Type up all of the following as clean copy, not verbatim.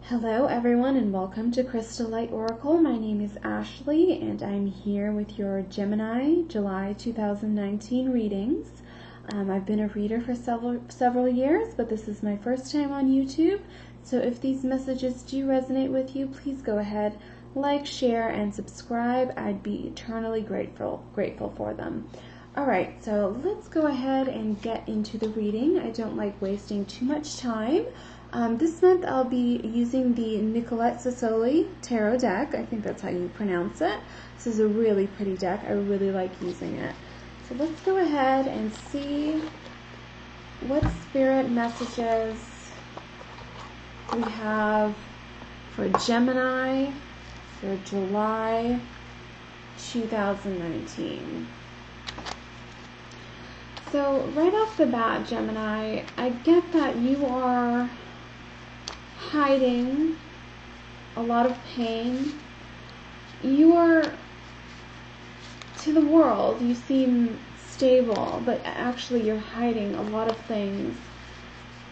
Hello everyone and welcome to Crystal Light Oracle. My name is Ashley and I'm here with your Gemini July 2019 readings. I've been a reader for several years, but this is my first time on YouTube. So if these messages do resonate with you, please go ahead, like, share, and subscribe. I'd be eternally grateful for them. Alright, so let's go ahead and get into the reading. I don't like wasting too much time. This month I'll be using the Nicolette Sassoli Tarot deck. I think that's how you pronounce it. This is a really pretty deck. I really like using it. So let's go ahead and see what spirit messages we have for Gemini for July 2019. So right off the bat, Gemini, I get that you are hiding a lot of pain. You are, to the world, you seem stable, but actually you're hiding a lot of things.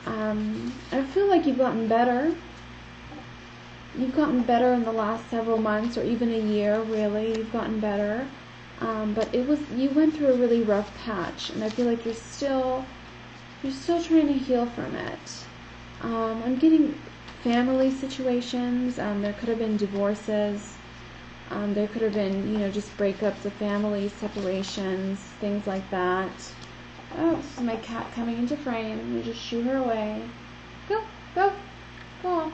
I feel like you've gotten better. You've gotten better in the last several months, or even a year, really. You've gotten better. But you went through a really rough patch, and I feel like you're still trying to heal from it. I'm getting family situations. There could have been divorces. There could have been, just breakups of families, separations, things like that. Oh, this is my cat coming into frame. I'm going to just shoo her away. Go on.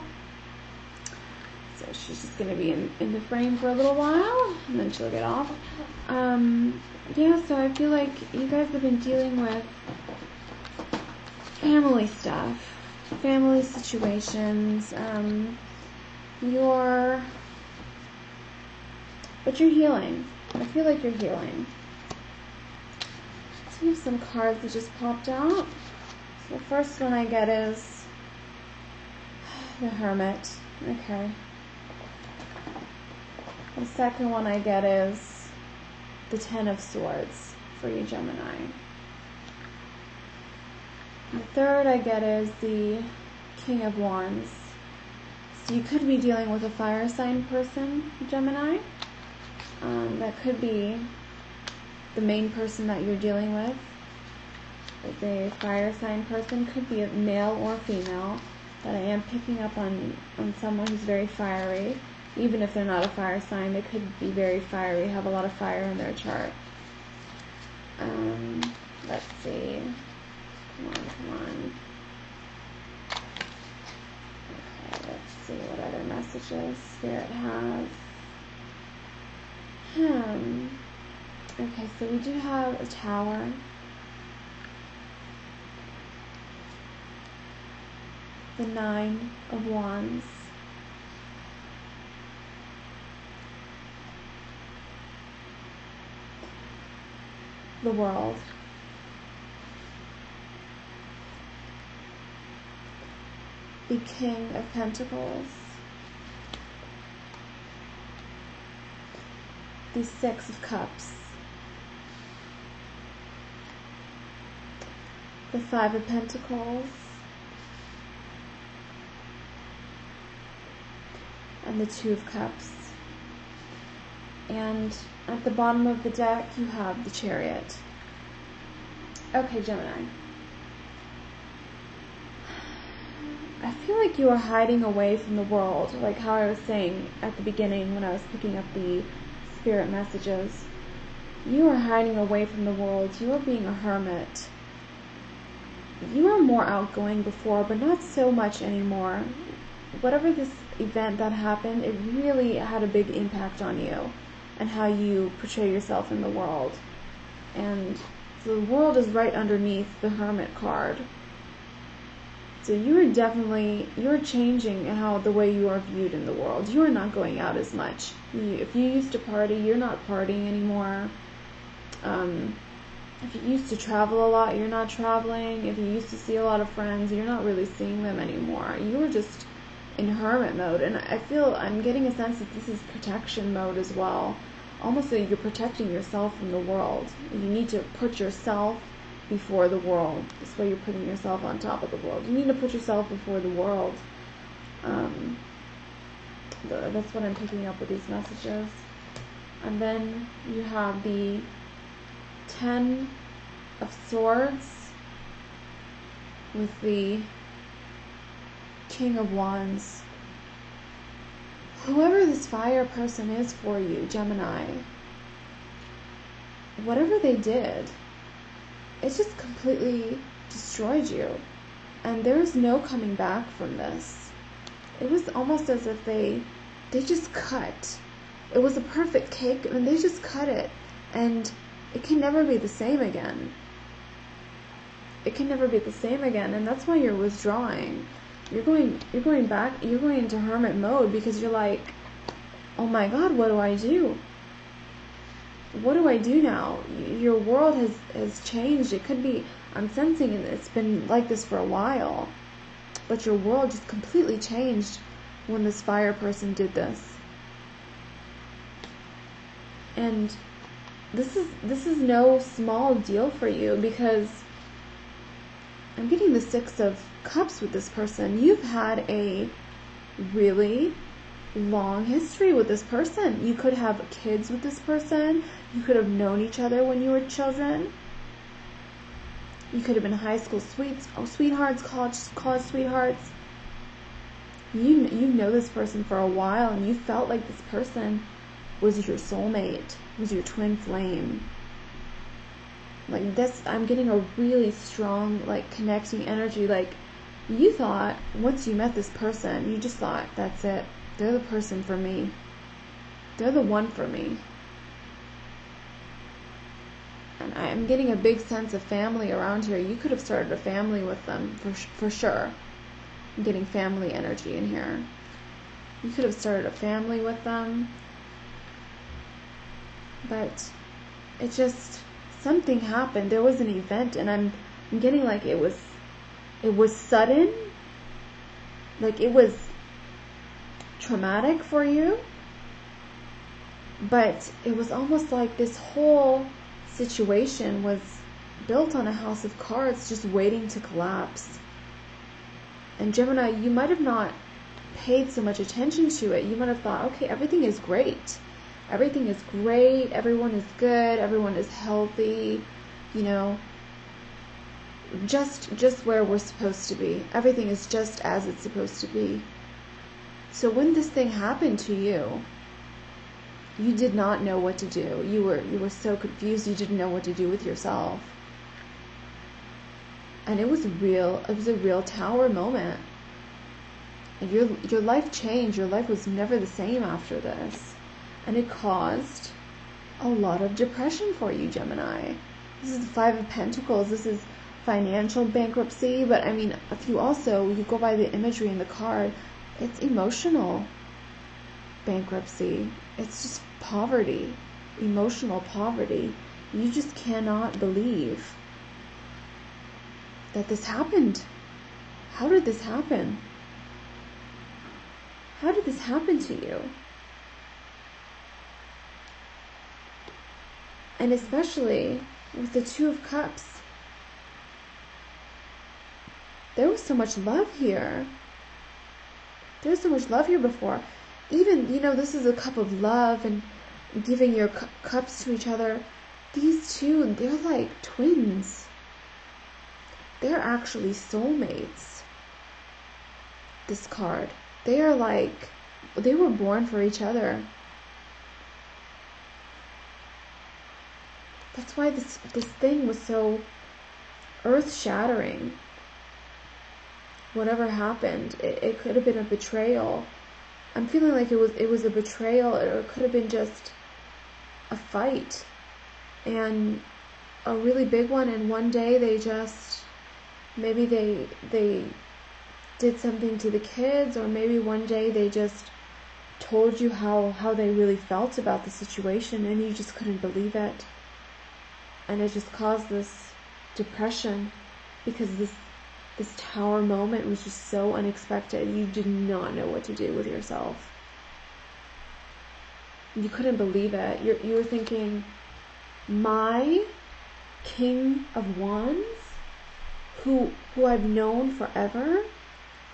So she's just going to be in the frame for a little while, and then she'll get off. Yeah, so I feel like you guys have been dealing with family stuff. Family situations, but you're healing. I feel like you're healing. So we have some cards that just popped out. So the first one I get is the Hermit. Okay. The second one I get is the Ten of Swords for you, Gemini. The third I get is the King of Wands. So you could be dealing with a fire sign person, Gemini. That could be the main person that you're dealing with. Is a fire sign person. Could be a male or female. But I am picking up on someone who's very fiery. Even if they're not a fire sign, they could be very fiery, have a lot of fire in their chart. Let's see. Come on. Okay, let's see what other messages Spirit has. Okay, so we do have a Tower. The Nine of Wands. The World. The King of Pentacles, the Six of Cups, the Five of Pentacles, and the Two of Cups. And at the bottom of the deck, you have the Chariot. Okay, Gemini. I feel like you are hiding away from the world, like how I was saying at the beginning when I was picking up the spirit messages. You are hiding away from the world. You are being a hermit. You were more outgoing before, but not so much anymore. Whatever this event that happened, it really had a big impact on you and how you portray yourself in the world. And so the world is right underneath the Hermit card. So you're changing how the way you are viewed in the world. You are not going out as much. If you used to party, you're not partying anymore. If you used to travel a lot, you're not traveling. If you used to see a lot of friends, you're not really seeing them anymore. You were just in hermit mode. And I'm getting a sense that this is protection mode as well. Almost like you're protecting yourself from the world. You need to put yourself before the world. This way you're putting yourself on top of the world. You need to put yourself before the world. That's what I'm picking up with these messages. And then you have the 10 of Swords with the King of Wands. Whoever this fire person is for you, Gemini, whatever they did, it just completely destroyed you. And there's no coming back from this. It was almost as if they just cut. It was a perfect cake, and they just cut it. And it can never be the same again. It can never be the same again, and that's why you're withdrawing. You're going back, you're going into hermit mode, because you're like, oh my God, what do I do? What do I do now? Your world has changed. It could be, I'm sensing it's been like this for a while, but your world just completely changed when this fire person did this. And this is no small deal for you, because I'm getting the 6 of Cups with this person. You've had a really long history with this person. You could have kids with this person. You could have known each other when you were children. You could have been high school sweethearts, college sweethearts. You know this person for a while, and you felt like this person was your soulmate, was your twin flame. Like this, I'm getting a really strong, like, connecting energy. Like, you thought, once you met this person, you just thought, that's it. They're the person for me. They're the one for me. And I'm getting a big sense of family around here. You could have started a family with them, for sure. I'm getting family energy in here. You could have started a family with them. But it just, something happened. There was an event, and I'm getting like it was sudden. Like it was traumatic for you. But it was almost like this whole situation was built on a house of cards just waiting to collapse. And Gemini, you might have not paid so much attention to it. You might have thought, okay, everything is great. Everything is great. Everyone is good. Everyone is healthy. You know, just where we're supposed to be. Everything is just as it's supposed to be. So when this thing happened to you, you did not know what to do. You were so confused. You didn't know what to do with yourself. And it was a real tower moment. And your life changed. Your life was never the same after this. And it caused a lot of depression for you, Gemini. This is the 5 of Pentacles. This is financial bankruptcy. But I mean, if you go by the imagery in the card, it's emotional bankruptcy. It's just poverty, emotional poverty. You just cannot believe that this happened. How did this happen? How did this happen to you? And especially with the 2 of Cups. There was so much love here. There was so much love here before. Even, this is a cup of love and giving your cups to each other. These two, they're like twins. They're actually soulmates. This card. They were born for each other. That's why this thing was so earth-shattering. Whatever happened, it could have been a betrayal. I'm feeling like it was a betrayal, or it could have been just a fight, and a really big one. And one day maybe they did something to the kids, or maybe one day they just told you how they really felt about the situation, and you just couldn't believe it. And it just caused this depression, because this tower moment was just so unexpected. You did not know what to do with yourself. You couldn't believe it. You were thinking, my King of Wands, who I've known forever,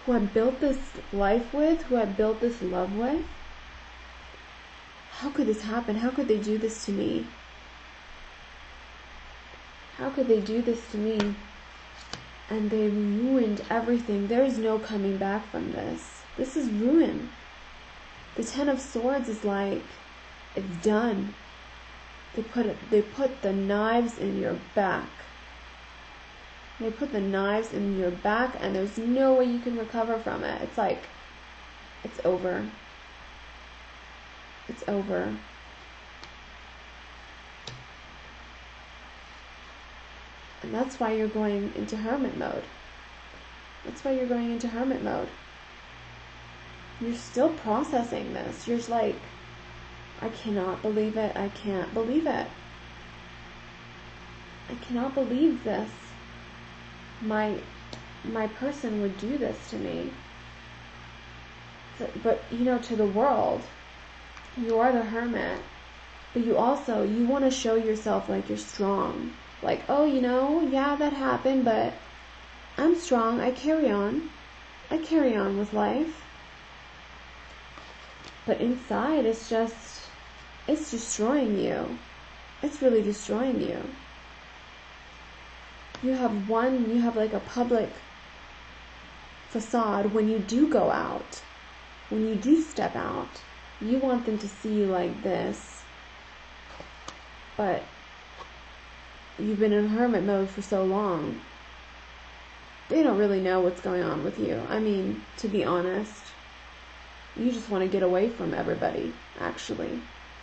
who I built this life with, who I built this love with. How could this happen? How could they do this to me? How could they do this to me? And they ruined everything. There's no coming back from this. This is ruin. The Ten of Swords is like, it's done. They put the knives in your back. They put the knives in your back, and there's no way you can recover from it. It's like, it's over. It's over. And that's why you're going into hermit mode. That's why you're going into hermit mode. You're still processing this. You're just like, I cannot believe it. I can't believe it. I cannot believe this. My person would do this to me. But, you know, to the world, you are the hermit. But you want to show yourself like you're strong. Like, oh, you know, yeah, that happened, but I'm strong. I carry on. I carry on with life. But inside, it's destroying you. It's really destroying you. You have like a public facade when you do go out. When you do step out, you want them to see you like this. But you've been in hermit mode for so long. They don't really know what's going on with you. I mean, to be honest, you just want to get away from everybody, actually.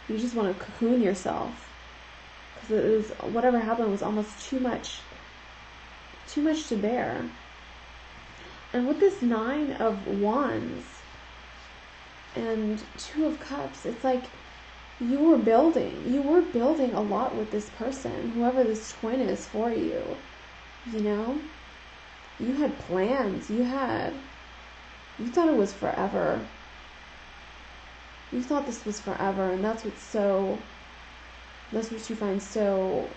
You just want to cocoon yourself. Because whatever happened was almost too much to bear. And with this 9 of Wands and 2 of Cups, it's like you were building a lot with this person, whoever this twin is for you. You know? You had plans. You thought it was forever. You thought this was forever, and that's what you find so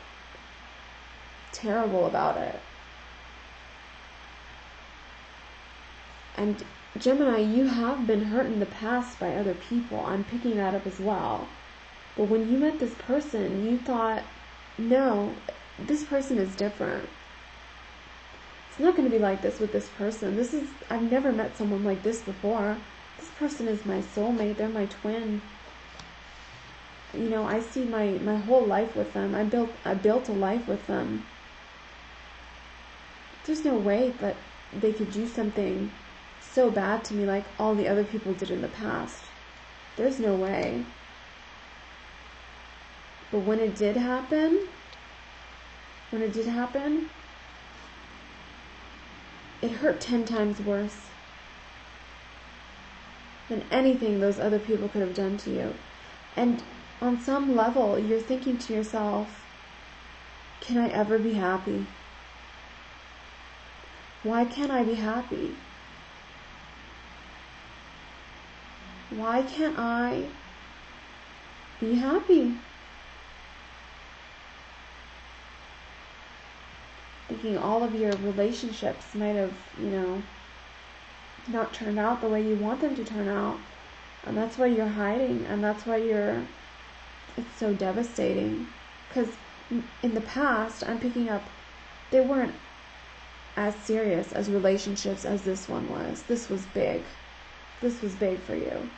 terrible about it. And Gemini, you have been hurt in the past by other people. I'm picking that up as well. But when you met this person, you thought, no, this person is different. It's not going to be like this with this person. I've never met someone like this before. This person is my soulmate. They're my twin. You know, I see my whole life with them. I built a life with them. There's no way that they could do something so bad to me like all the other people did in the past. There's no way. But when it did happen, it hurt 10 times worse than anything those other people could have done to you. And on some level, you're thinking to yourself, can I ever be happy? Why can't I be happy? Why can't I be happy? Thinking all of your relationships might have, you know, not turned out the way you want them to turn out. And that's why you're hiding, and that's why it's so devastating. Because in the past, I'm picking up, they weren't as serious as relationships as this one was. This was big. This was big for you.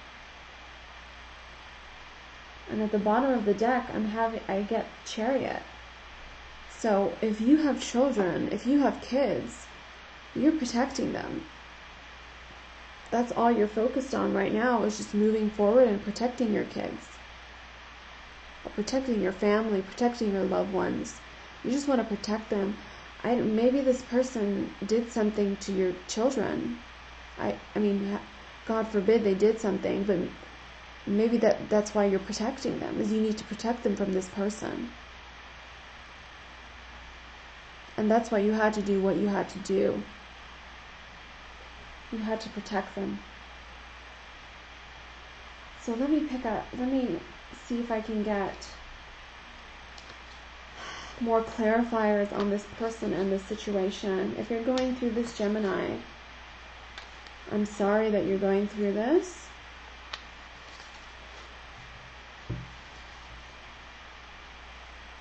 And at the bottom of the deck, I get Chariot. So if you have children, if you have kids, you're protecting them. That's all you're focused on right now, is just moving forward and protecting your kids. Protecting your family, protecting your loved ones. You just want to protect them. Maybe this person did something to your children. I mean, God forbid they did something, but maybe that's why you're protecting them, is you need to protect them from this person. And that's why you had to do what you had to do. You had to protect them. So let me see if I can get more clarifiers on this person and this situation. If you're going through this, Gemini, I'm sorry that you're going through this.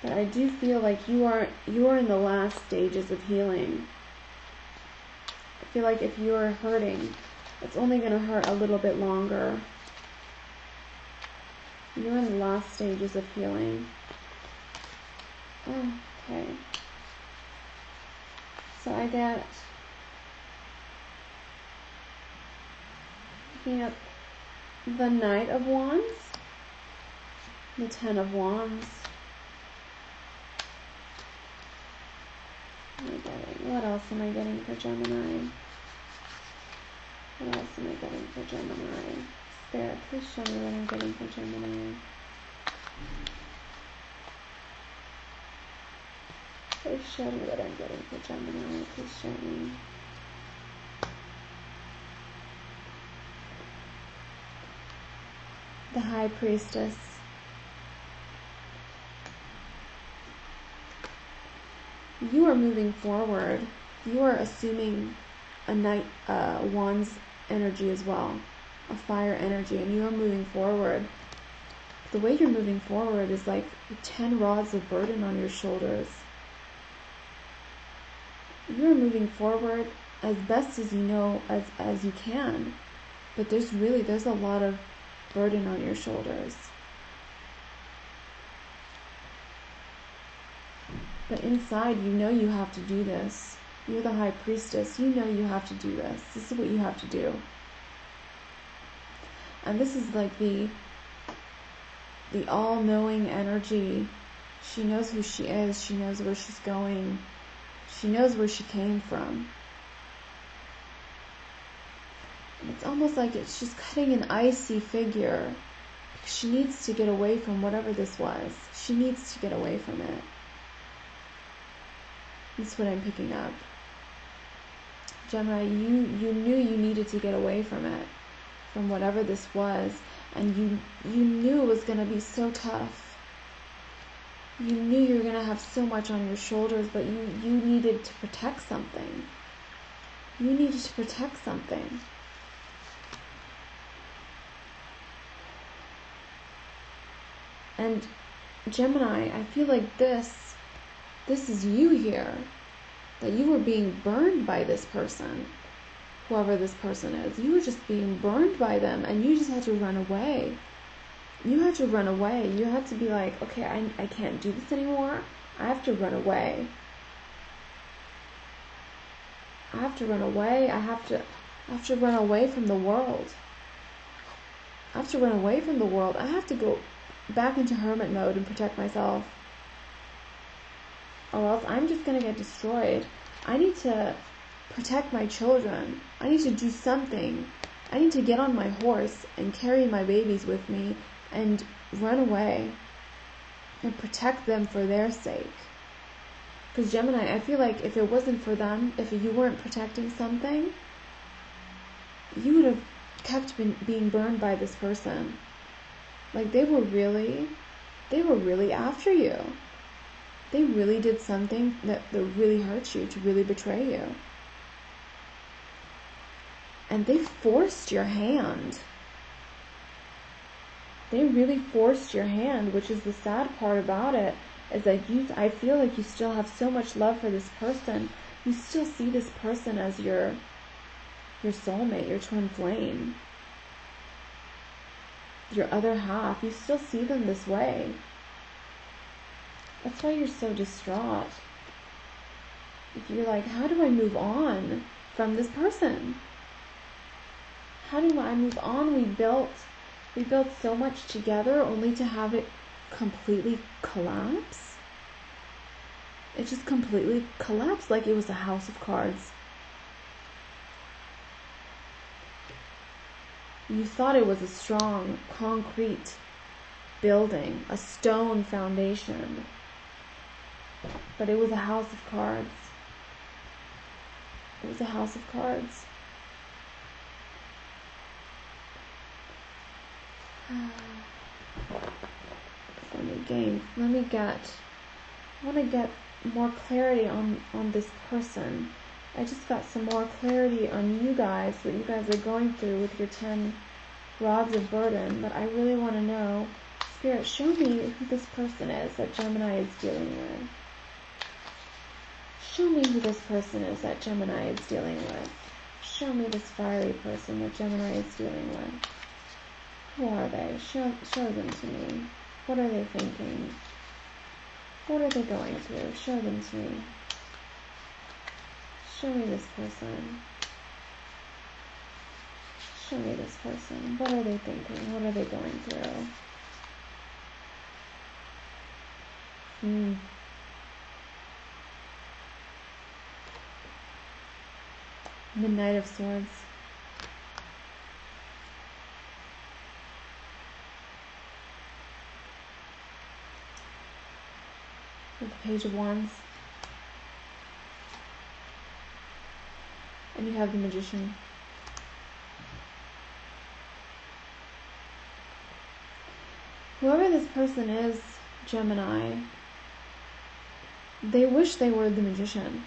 But I do feel like you are in the last stages of healing. I feel like if you are hurting, it's only going to hurt a little bit longer. You're in the last stages of healing. Oh, okay. So I get, picking up the Knight of Wands, the Ten of Wands. What else am I getting for Gemini? What else am I getting for Gemini? Spirit, please show me what I'm getting for Gemini. Please show me what I'm getting for Gemini. Please show me. The High Priestess. You are moving forward. You are assuming a Knight Wands energy as well. A fire energy. And you are moving forward. The way you're moving forward is like 10 rods of burden on your shoulders. You're moving forward as best as you know, as you can. But there's a lot of burden on your shoulders. But inside, you know you have to do this. You're the High Priestess. You know you have to do this. This is what you have to do. And this is like the all-knowing energy. She knows who she is. She knows where she's going. She knows where she came from. And it's almost like she's cutting an icy figure. She needs to get away from whatever this was. She needs to get away from it. That's what I'm picking up. Gemini, you knew you needed to get away from it. From whatever this was. And you knew it was going to be so tough. You knew you were going to have so much on your shoulders, but you needed to protect something. You needed to protect something. And Gemini, I feel like this is you here. That you were being burned by this person. Whoever this person is. You were just being burned by them, and you just had to run away. You had to run away. You had to be like, okay, I can't do this anymore. I have to run away. I have to run away. I have to run away from the world. I have to run away from the world. I have to go back into hermit mode and protect myself. Or else I'm just going to get destroyed. I need to protect my children. I need to do something. I need to get on my horse and carry my babies with me and run away and protect them for their sake. Because Gemini, I feel like if it wasn't for them, if you weren't protecting something, you would have kept being burned by this person. Like they were really after you. They really did something that really hurt you, to really betray you. And they forced your hand. They really forced your hand, which is the sad part about it, is that I feel like you still have so much love for this person. You still see this person as your soulmate, your twin flame, your other half. You still see them this way. That's why you're so distraught. If you're like, how do I move on from this person? How do I move on? We built so much together only to have it completely collapse. It just completely collapsed like it was a house of cards. You thought it was a strong, concrete building, a stone foundation. But it was a house of cards. It was a house of cards. I want to get more clarity on this person I just got some more clarity on you guys, what you guys are going through with your 10 rods of burden. But I really want to know, Spirit, show me who this person is that Gemini is dealing with. Show me who this person is that Gemini is dealing with. Show me this fiery person that Gemini is dealing with. Who are they? Show them to me. What are they thinking? What are they going through? Show them to me. Show me this person. Show me this person. What are they thinking? What are they going through? The Knight of Swords. With the Page of Wands. And you have the Magician. Whoever this person is, Gemini, they wish they were the Magician.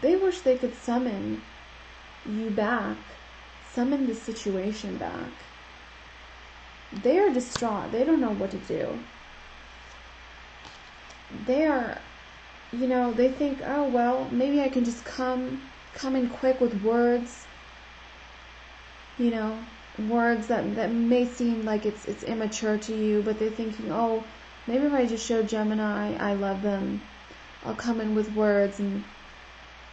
They wish they could summon you back, summon the situation back. They are distraught. They don't know what to do. They are, they think, oh, well, maybe I can just come in quick with words, words that may seem like it's immature to you, but they're thinking, oh, maybe if I just show Gemini I love them, I'll come in with words and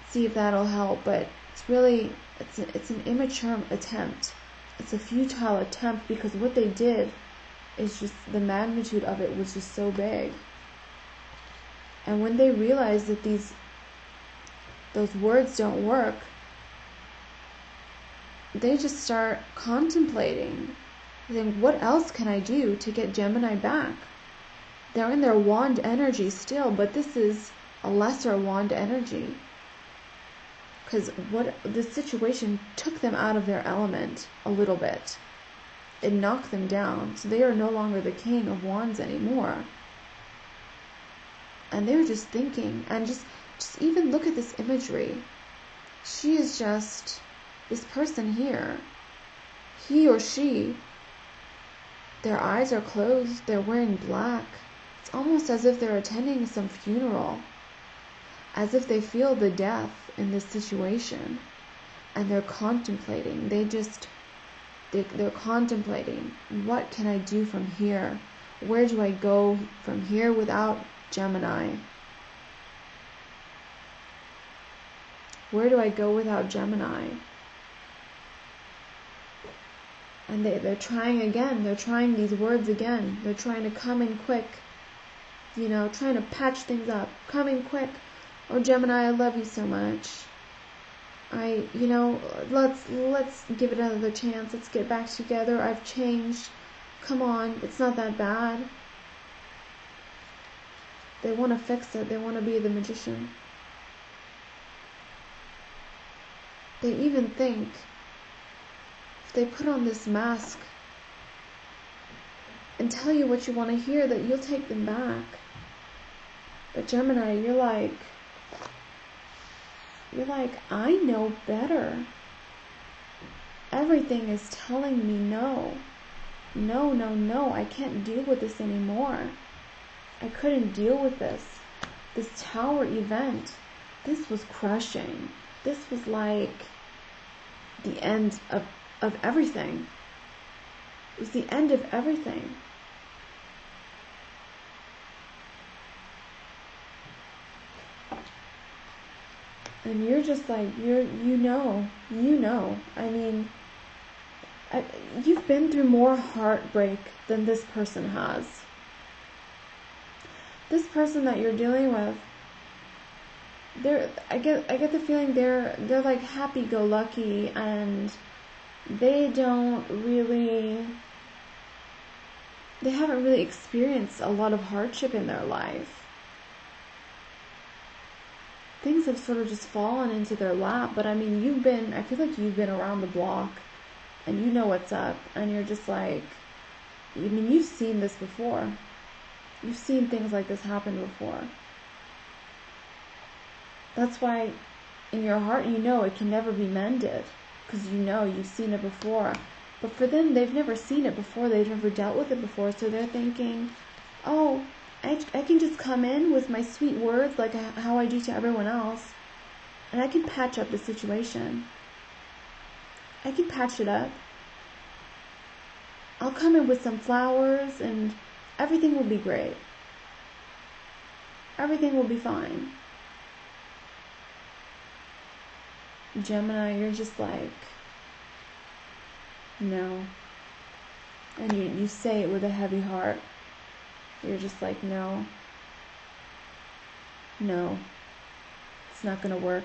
see if that'll help. But it's really, it's an immature attempt. It's a futile attempt, because what they did is just, the magnitude of it was just so big. And when they realize that those words don't work, they just start contemplating. They think, what else can I do to get Gemini back? They're in their wand energy still, but this is a lesser wand energy. Because what the situation took them out of their element a little bit. It knocked them down. So they are no longer the King of Wands anymore. And they're just thinking, and just even look at this imagery. She is just this person here. He or she, their eyes are closed, they're wearing black. It's almost as if they're attending some funeral, as if they feel the death in this situation, and they're contemplating. They're contemplating, what can I do from here? Where do I go from here without Gemini? Where do I go without Gemini? And they're trying again. They're trying these words again. They're trying to come in quick. Trying to patch things up. Come in quick. Oh, Gemini, I love you so much. Let's give it another chance. Let's get back together. I've changed. Come on. It's not that bad. They want to fix it. They want to be the Magician. They even think, if they put on this mask and tell you what you want to hear, that you'll take them back. But Gemini, you're like, I know better. Everything is telling me no. No, I can't deal with this anymore. I couldn't deal with this. This tower event, this was crushing. This was like the end of everything. It was the end of everything. And you're just like, you know. I mean, you've been through more heartbreak than this person has. This person that you're dealing with, I get the feeling they're like happy-go-lucky, and they haven't really experienced a lot of hardship in their life. Things have sort of just fallen into their lap, but I mean, I feel like you've been around the block, and you know what's up, and you're just like, you've seen this before. You've seen things like this happen before. That's why in your heart you know it can never be mended, because you know you've seen it before. But for them, they've never seen it before. They've never dealt with it before. So they're thinking, oh, I can just come in with my sweet words like how I do to everyone else, and I can patch up the situation. I can patch it up. I'll come in with some flowers and everything will be great. Everything will be fine. Gemini, you're just like, no. And you say it with a heavy heart. You're just like, no. No. It's not going to work.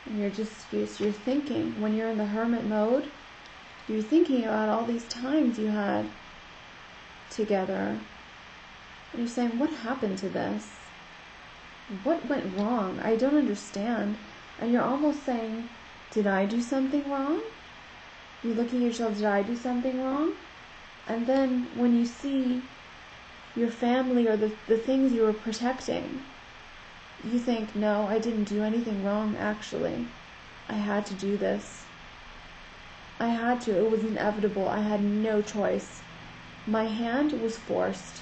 And you're thinking, when you're in the hermit mode, you're thinking about all these times you had together. And you're saying, what happened to this? What went wrong? I don't understand. And you're almost saying, did I do something wrong? You're looking at yourself, did I do something wrong? And then when you see your family or the things you were protecting, you think, no, I didn't do anything wrong, actually. I had to do this. I had to. It was inevitable. I had no choice. My hand was forced.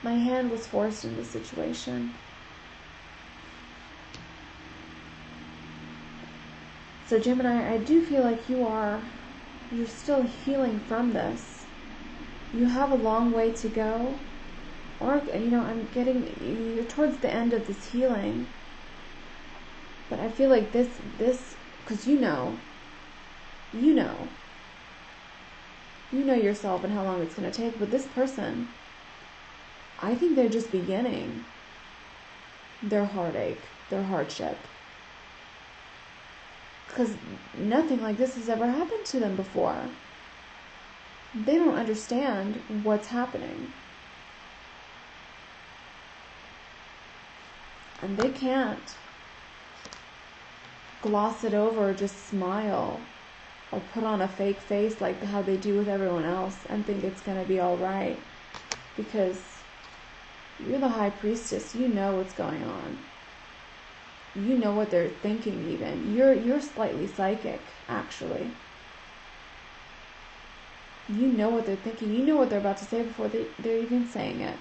My hand was forced in this situation. So Gemini, I do feel like you're still healing from this. You have a long way to go. Or, you're towards the end of this healing. But I feel like this, because you know yourself and how long it's going to take. But this person, I think they're just beginning their heartache, their hardship. Because nothing like this has ever happened to them before. They don't understand what's happening. And they can't gloss it over or just smile or put on a fake face like how they do with everyone else and think it's going to be all right. Because you're the high priestess. You know what's going on. You know what they're thinking even. You're slightly psychic, actually. You know what they're thinking. You know what they're about to say before they're even saying it.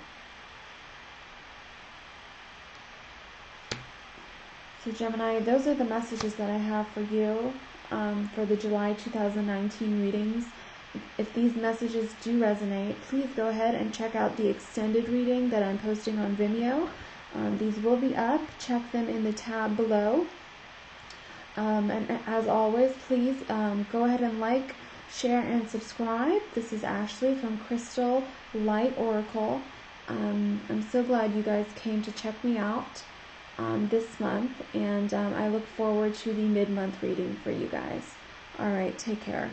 So Gemini, those are the messages that I have for you for the July 2019 readings. If these messages do resonate, please go ahead and check out the extended reading that I'm posting on Vimeo. These will be up. Check them in the tab below. And as always, please go ahead and like, share, and subscribe. This is Ashley from Crystal Light Oracle. I'm so glad you guys came to check me out this month, and I look forward to the mid-month reading for you guys. All right, take care.